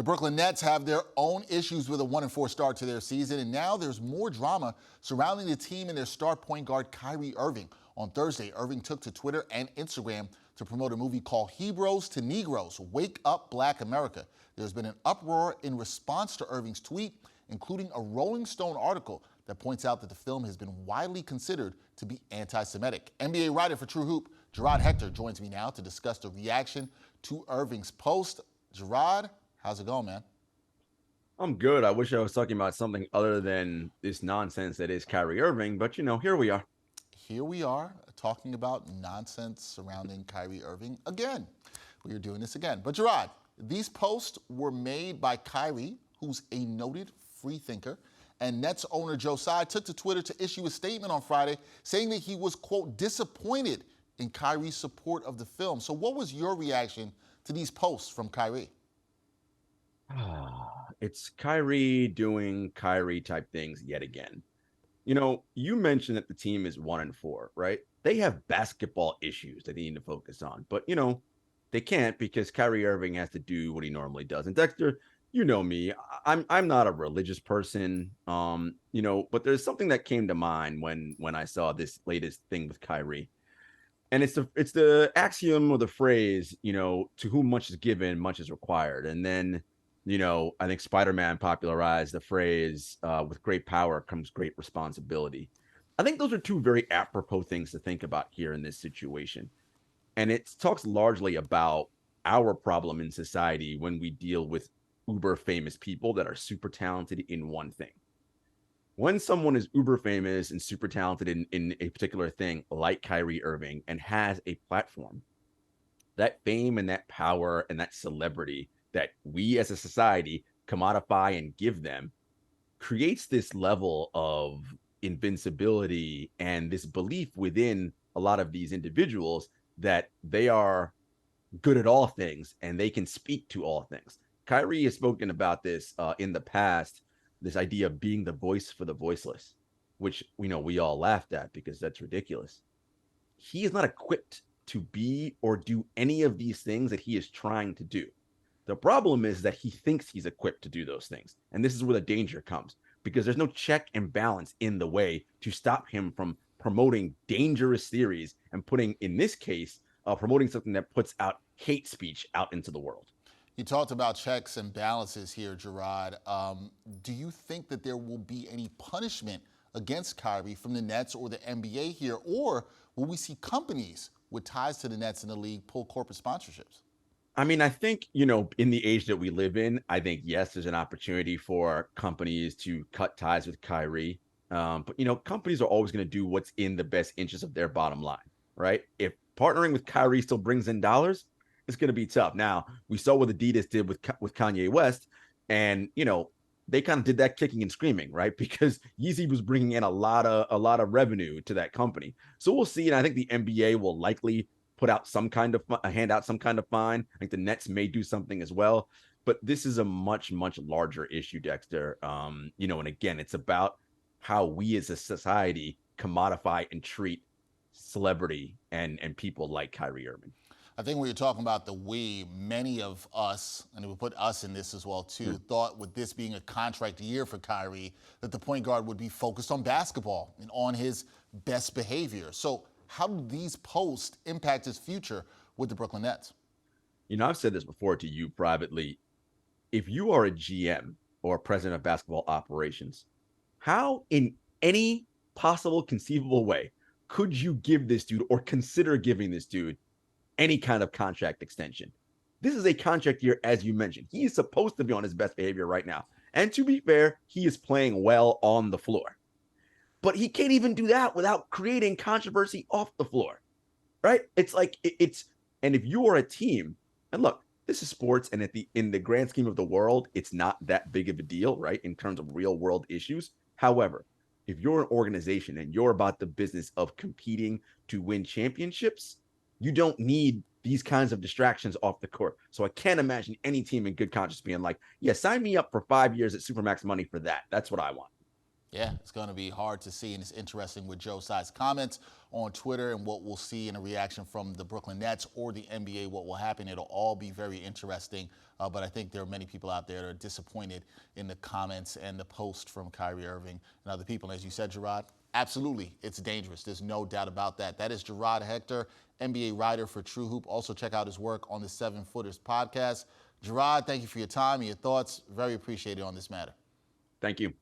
The Brooklyn Nets have their own issues with a 1-4 start to their season, and now there's more drama surrounding the team and their star point guard Kyrie Irving. On Thursday, Irving took to Twitter and Instagram to promote a movie called Hebrews to Negroes, Wake Up Black America. There's been an uproar in response to Irving's tweet, including a Rolling Stone article that points out that the film has been widely considered to be anti-Semitic. NBA writer for True Hoop, Jarod Hector, joins me now to discuss the reaction to Irving's post. Jarod, how's it going, man? I'm good. I wish I was talking about something other than this nonsense that is Kyrie Irving, but here we are. Here we are talking about nonsense surrounding Kyrie Irving again. We are doing this again. But Jarod, these posts were made by Kyrie, who's a noted free thinker, and Nets owner Joe Tsai took to Twitter to issue a statement on Friday saying that he was, quote, disappointed in Kyrie's support of the film. So what was your reaction to these posts from Kyrie? It's Kyrie doing Kyrie type things yet again. You mentioned that the team is 1-4, right? They have basketball issues that they need to focus on, but they can't because Kyrie Irving has to do what he normally does. And Dexter, you know me, I'm not a religious person, but there's something that came to mind when I saw this latest thing with Kyrie. And it's the axiom or the phrase, to whom much is given, much is required. And then I think Spider-Man popularized the phrase, with great power comes great responsibility. I think those are two very apropos things to think about here in this situation. And it talks largely about our problem in society when we deal with uber famous people that are super talented in one thing. When someone is uber famous and super talented in a particular thing, like Kyrie Irving, and has a platform, that fame and that power and that celebrity that we as a society commodify and give them creates this level of invincibility and this belief within a lot of these individuals that they are good at all things and they can speak to all things. Kyrie has spoken about this in the past, this idea of being the voice for the voiceless, which we all laughed at because that's ridiculous. He is not equipped to be or do any of these things that he is trying to do. The problem is that he thinks he's equipped to do those things. And this is where the danger comes, because there's no check and balance in the way to stop him from promoting dangerous theories and putting, in this case, promoting something that puts out hate speech out into the world. You talked about checks and balances here, Jarod. Do you think that there will be any punishment against Kyrie from the Nets or the NBA here, or will we see companies with ties to the Nets and the league pull corporate sponsorships? I mean, I think, in the age that we live in, I think, yes, there's an opportunity for companies to cut ties with Kyrie. But companies are always going to do what's in the best interest of their bottom line, right? If partnering with Kyrie still brings in dollars, it's going to be tough. Now, we saw what Adidas did with Kanye West, and, they kind of did that kicking and screaming, right? Because Yeezy was bringing in a lot of revenue to that company. So we'll see. And I think the NBA will likely put out hand out some kind of fine. I think the Nets may do something as well. But this is a much, much larger issue, Dexter. And again, it's about how we as a society commodify and treat celebrity and people like Kyrie Irving. I think when you're talking about the we, many of us, and we put us in this as well too, thought with this being a contract year for Kyrie, that the point guard would be focused on basketball and on his best behavior. So how do these posts impact his future with the Brooklyn Nets? I've said this before to you privately. If you are a GM or a president of basketball operations, how in any possible conceivable way could you give this dude or consider giving this dude any kind of contract extension? This is a contract year, as you mentioned. He is supposed to be on his best behavior right now. And to be fair, he is playing well on the floor. But he can't even do that without creating controversy off the floor, right? It's like and if you are a team, and look, this is sports, and in the grand scheme of the world, it's not that big of a deal, right? In terms of real world issues. However, if you're an organization and you're about the business of competing to win championships, you don't need these kinds of distractions off the court. So I can't imagine any team in good conscience being like, yeah, sign me up for 5 years at Supermax money for that. That's what I want. Yeah, it's going to be hard to see, and it's interesting with Joe Tsai's comments on Twitter and what we'll see in a reaction from the Brooklyn Nets or the NBA, what will happen. It'll all be very interesting, but I think there are many people out there that are disappointed in the comments and the post from Kyrie Irving and other people. And as you said, Jarod, absolutely, it's dangerous. There's no doubt about that. That is Jarod Hector, NBA writer for True Hoop. Also check out his work on the 7 Footers podcast. Jarod, thank you for your time and your thoughts. Very appreciated on this matter. Thank you.